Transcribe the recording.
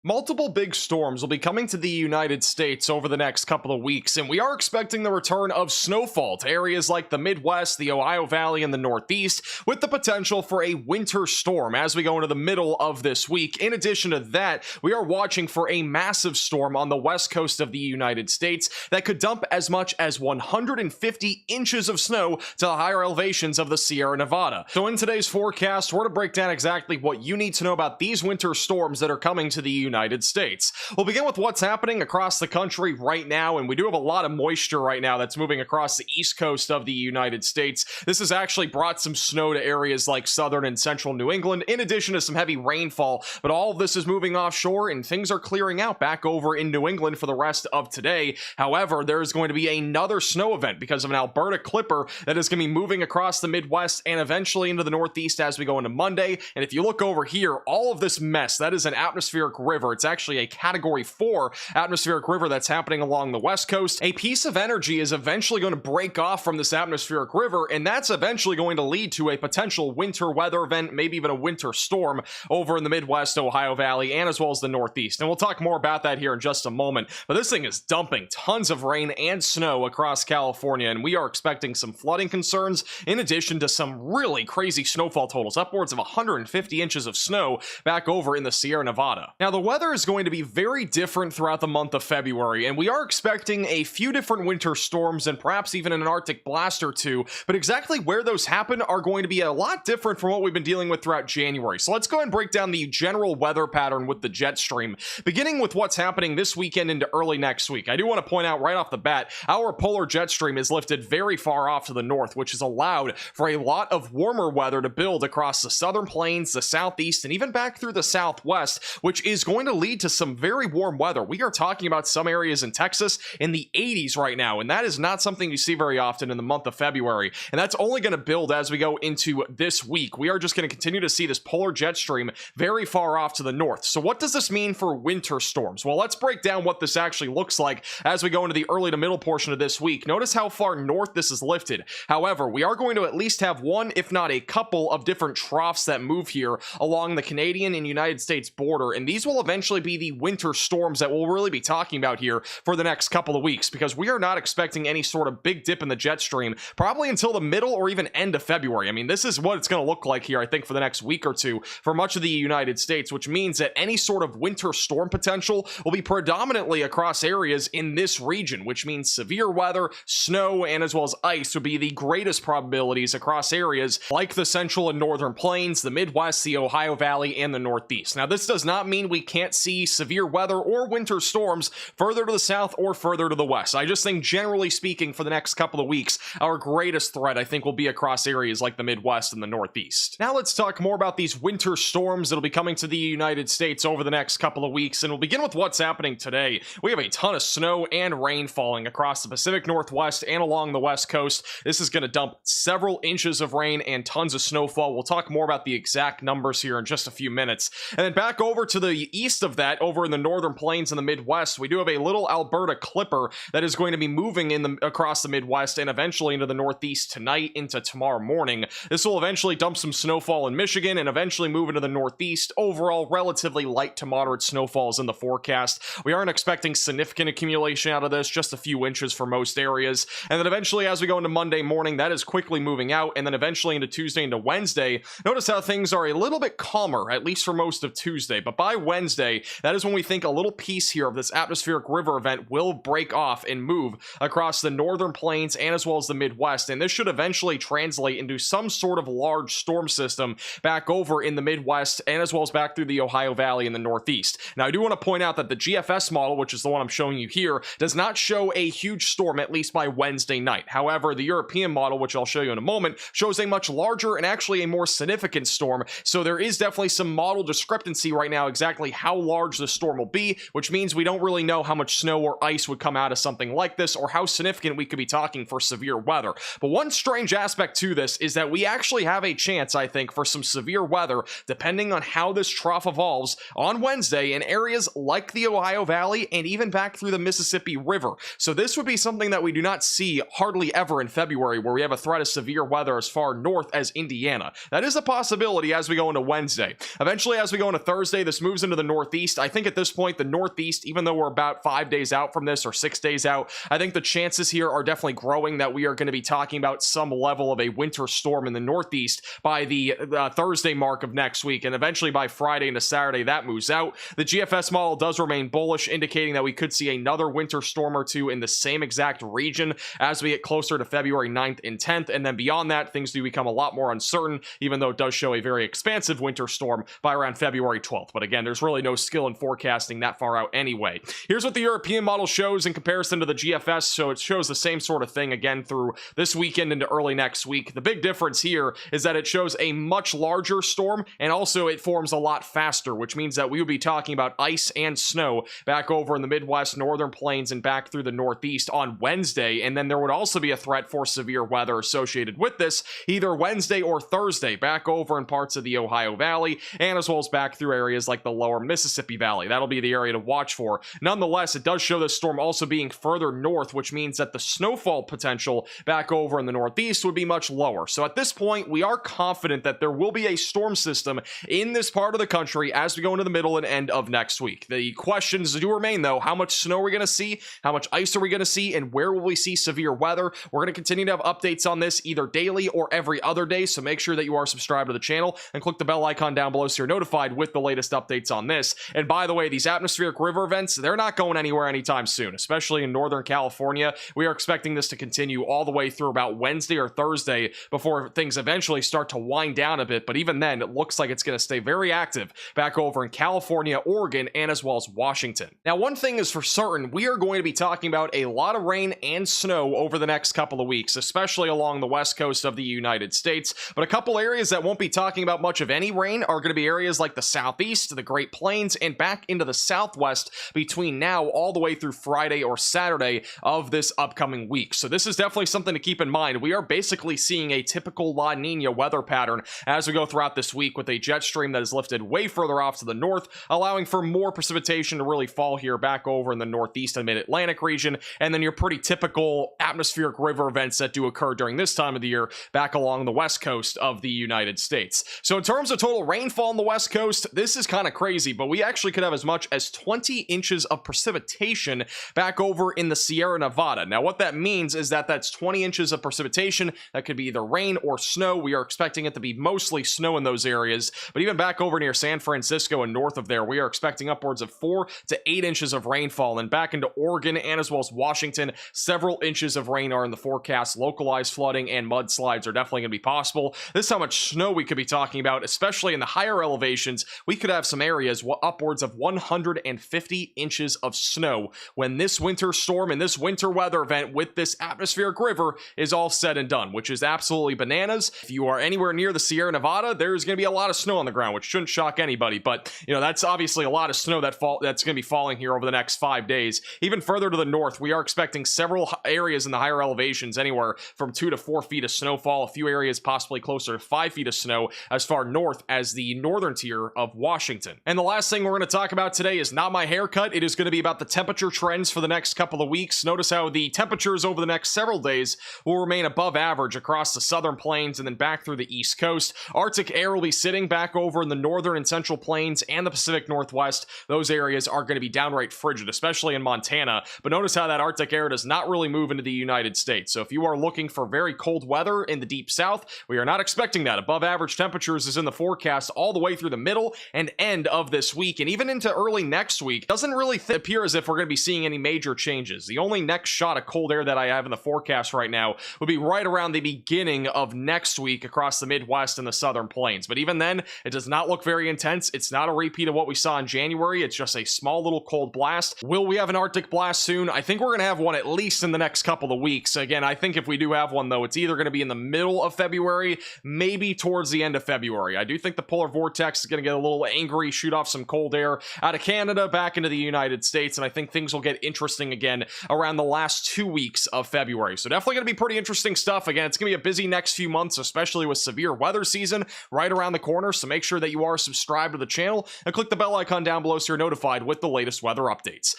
Multiple big storms will be coming to the United States over the next couple of weeks, and we are expecting the return of snowfall to areas like the Midwest, the Ohio Valley, and the Northeast, with the potential for a winter storm as we go into the middle of this week. In addition to that, we are watching for a massive storm on the west coast of the United States that could dump as much as 150 inches of snow to the higher elevations of the Sierra Nevada. So in today's forecast, we're to break down exactly what you need to know about these winter storms that are coming to the United States. We'll begin with what's happening across the country right now, and we do have a lot of moisture right now that's moving across the east coast of the United States. This has actually brought some snow to areas like southern and central New England, in addition to some heavy rainfall, but all of this is moving offshore and things are clearing out back over in New England for the rest of today. However, there is going to be another snow event because of an Alberta clipper that is going to be moving across the Midwest and eventually into the Northeast as we go into Monday. And if you look over here, all of this mess, that is an atmospheric river. It's actually a category 4 atmospheric river that's happening along the west coast. A piece of energy is eventually going to break off from this atmospheric river, and that's eventually going to lead to a potential winter weather event, maybe even a winter storm over in the Midwest, Ohio Valley, and as well as the Northeast. And we'll talk more about that here in just a moment. But this thing is dumping tons of rain and snow across California, and we are expecting some flooding concerns in addition to some really crazy snowfall totals, upwards of 150 inches of snow back over in the Sierra Nevada. Now, the weather is going to be very different throughout the month of February, and we are expecting a few different winter storms and perhaps even an Arctic blast or two, but exactly where those happen are going to be a lot different from what we've been dealing with throughout January. So let's go ahead and break down the general weather pattern with the jet stream, beginning with what's happening this weekend into early next week. I do want to point out right off the bat, our polar jet stream is lifted very far off to the north, which has allowed for a lot of warmer weather to build across the southern plains, the southeast, and even back through the southwest, which is going to lead to some very warm weather. We are talking about some areas in Texas in the 80s right now, and that is not something you see very often in the month of February, and that's only going to build as we go into this week. We are just going to continue to see this polar jet stream very far off to the north. So what does this mean for winter storms? Well, let's break down what this actually looks like as we go into the early to middle portion of this week. Notice how far north this is lifted. However, we are going to at least have one, if not a couple, of different troughs that move here along the Canadian and United States border, and these will eventually be the winter storms that we'll really be talking about here for the next couple of weeks, because we are not expecting any sort of big dip in the jet stream probably until the middle or even end of February. I mean, this is what it's going to look like here, I think, for the next week or two for much of the United States, which means that any sort of winter storm potential will be predominantly across areas in this region, which means severe weather, snow, and as well as ice would be the greatest probabilities across areas like the central and northern plains, the Midwest, the Ohio Valley, and the Northeast. Now, this does not mean we can't see severe weather or winter storms further to the south or further to the west. I just think, generally speaking, for the next couple of weeks, our greatest threat, I think, will be across areas like the Midwest and the Northeast. Now let's talk more about these winter storms that'll be coming to the United States over the next couple of weeks, and we'll begin with what's happening today. We have a ton of snow and rain falling across the Pacific Northwest and along the west coast. This is going to dump several inches of rain and tons of snowfall. We'll talk more about the exact numbers here in just a few minutes. And then back over to the east of that, over in the northern plains and the Midwest, we do have a little Alberta clipper that is going to be moving across the Midwest and eventually into the Northeast tonight into tomorrow morning. This will eventually dump some snowfall in Michigan and eventually move into the Northeast. Overall, relatively light to moderate snowfalls in the forecast. We aren't expecting significant accumulation out of this, just a few inches for most areas. And then eventually, as we go into Monday morning, that is quickly moving out, and then eventually into Tuesday into Wednesday. Notice how things are a little bit calmer, at least for most of Tuesday, but by Wednesday, that is when we think a little piece here of this atmospheric river event will break off and move across the northern plains and as well as the Midwest, and this should eventually translate into some sort of large storm system back over in the Midwest and as well as back through the Ohio Valley in the Northeast. Now, I do want to point out that the GFS model, which is the one I'm showing you here, does not show a huge storm, at least by Wednesday night. However, the European model, which I'll show you in a moment, shows a much larger and actually a more significant storm, so there is definitely some model discrepancy right now exactly how large the storm will be, which means we don't really know how much snow or ice would come out of something like this or how significant we could be talking for severe weather. But one strange aspect to this is that we actually have a chance, I think, for some severe weather depending on how this trough evolves on Wednesday in areas like the Ohio Valley and even back through the Mississippi River. So this would be something that we do not see hardly ever in February, where we have a threat of severe weather as far north as Indiana. That is a possibility as we go into Wednesday. Eventually, as we go into Thursday, this moves into the Northeast. I think at this point, the Northeast, even though we're about 5 days out from this or 6 days out, I think the chances here are definitely growing that we are going to be talking about some level of a winter storm in the Northeast by the Thursday mark of next week, and eventually by Friday into Saturday, that moves out. The GFS model does remain bullish, indicating that we could see another winter storm or two in the same exact region as we get closer to February 9th and 10th, and then beyond that, things do become a lot more uncertain, even though it does show a very expansive winter storm by around February 12th. But again, there's really no skill in forecasting that far out anyway. Here's what the European model shows in comparison to the GFS, so it shows the same sort of thing again through this weekend into early next week. The big difference here is that it shows a much larger storm, and also it forms a lot faster, which means that we would be talking about ice and snow back over in the Midwest, northern plains, and back through the Northeast on Wednesday, and then there would also be a threat for severe weather associated with this either Wednesday or Thursday back over in parts of the Ohio Valley, and as well as back through areas like the lower Mississippi Valley. That'll be the area to watch for. Nonetheless, it does show this storm also being further north, which means that the snowfall potential back over in the Northeast would be much lower. So at this point, we are confident that there will be a storm system in this part of the country as we go into the middle and end of next week. The questions do remain, though. How much snow are we going to see? How much ice are we going to see? And where will we see severe weather? We're going to continue to have updates on this either daily or every other day, so make sure that you are subscribed to the channel and click the bell icon down below so you're notified with the latest updates on this. And by the way, these atmospheric river events, they're not going anywhere anytime soon, especially in Northern California. We are expecting this to continue all the way through about Wednesday or Thursday before things eventually start to wind down a bit. But even then, it looks like it's going to stay very active back over in California, Oregon, and as well as Washington. Now, one thing is for certain, we are going to be talking about a lot of rain and snow over the next couple of weeks, especially along the west coast of the United States. But a couple areas that won't be talking about much of any rain are going to be areas like the Southeast, the Great Plains, and back into the Southwest between now all the way through Friday or Saturday of this upcoming week. So this is definitely something to keep in mind. We are basically seeing a typical La Nina weather pattern as we go throughout this week, with a jet stream that is lifted way further off to the north, allowing for more precipitation to really fall here back over in the Northeast and Mid-Atlantic region, and then your pretty typical atmospheric river events that do occur during this time of the year back along the west coast of the United States. So in terms of total rainfall on the west coast, this is kind of crazy, but we actually could have as much as 20 inches of precipitation back over in the Sierra Nevada. Now, what that means is that that's 20 inches of precipitation. That could be either rain or snow. We are expecting it to be mostly snow in those areas, but even back over near San Francisco and north of there, we are expecting upwards of 4 to 8 inches of rainfall. And back into Oregon and as well as Washington, several inches of rain are in the forecast. Localized flooding and mudslides are definitely going to be possible. This is how much snow we could be talking about, especially in the higher elevations. We could have some areas upwards of 150 inches of snow when this winter storm and this winter weather event with this atmospheric river is all said and done, which is absolutely bananas. If you are anywhere near the Sierra Nevada, there's going to be a lot of snow on the ground, which shouldn't shock anybody, but you know, that's obviously a lot of snow that's going to be falling here over the next 5 days. Even further to the north, we are expecting several areas in the higher elevations, anywhere from 2 to 4 feet of snowfall, a few areas possibly closer to 5 feet of snow as far north as the northern tier of Washington. And the last thing we're going to talk about today is not my haircut. It is going to be about the temperature trends for the next couple of weeks. Notice how the temperatures over the next several days will remain above average across the southern plains and then back through the east coast. Arctic air will be sitting back over in the northern and central plains and the Pacific Northwest. Those areas are going to be downright frigid, especially in Montana. But notice how that Arctic air does not really move into the United States. So if you are looking for very cold weather in the deep south, we are not expecting that. Above average temperatures is in the forecast all the way through the middle and end of this week, and even into early next week. Doesn't really appear as if we're going to be seeing any major changes. The only next shot of cold air that I have in the forecast right now would be right around the beginning of next week across the Midwest and the southern plains. But even then, it does not look very intense. It's not a repeat of what we saw in January. It's just a small little cold blast. Will we have an Arctic blast soon? I think we're going to have one at least in the next couple of weeks. Again, I think if we do have one, though, it's either going to be in the middle of February, maybe towards the end of February. I do think the polar vortex is going to get a little angry, shoot off some cold air out of Canada back into the United States, and I think things will get interesting again around the last 2 weeks of February. So definitely going to be pretty interesting stuff. Again, it's going to be a busy next few months, especially with severe weather season right around the corner. So make sure that you are subscribed to the channel and click the bell icon down below so you're notified with the latest weather updates.